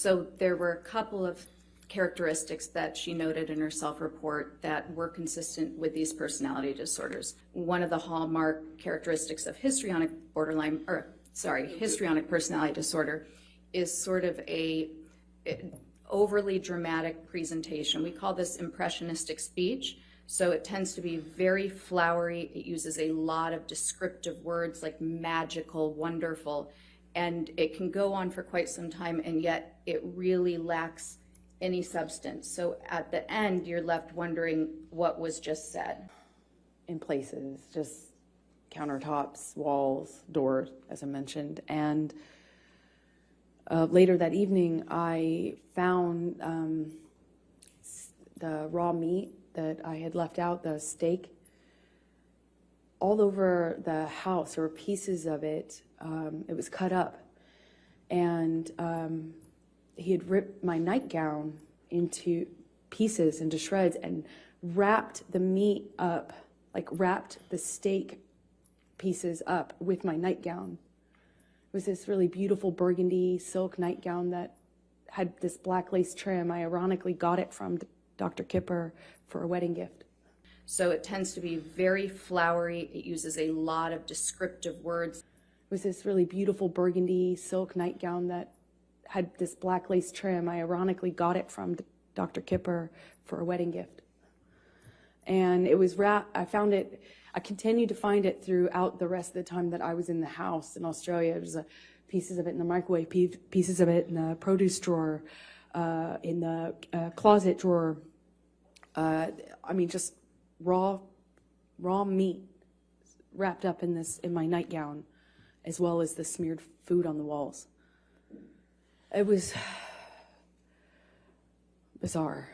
So there were a couple of characteristics that she noted in her self-report that were consistent with these personality disorders. One of the hallmark characteristics of histrionic personality disorder is sort of a overly dramatic presentation. We call this impressionistic speech. So it tends to be very flowery. It uses a lot of descriptive words like magical, wonderful, and it can go on for quite some time, and yet it really lacks any substance. So at the end, you're left wondering what was just said. In places, just countertops, walls, doors, as I mentioned. And later that evening, I found the raw meat that I had left out, the steak, all over the house. There were pieces of it. It was cut up. And he had ripped my nightgown into pieces, into shreds, and wrapped the meat up, like wrapped the steak pieces up with my nightgown. It was this really beautiful burgundy silk nightgown that had this black lace trim. I ironically got it from Dr. Kipper for a wedding gift. So it tends to be very flowery. It uses a lot of descriptive words. It was this really beautiful burgundy silk nightgown that had this black lace trim. I ironically got it from Dr. Kipper for a wedding gift. And it was wrapped, I found it, I continued to find it throughout the rest of the time that I was in the house in Australia. There's pieces of it in the microwave, pieces of it in the produce drawer, in the closet drawer. I mean, just raw meat wrapped up in my nightgown, as well as the smeared food on the walls. It was bizarre.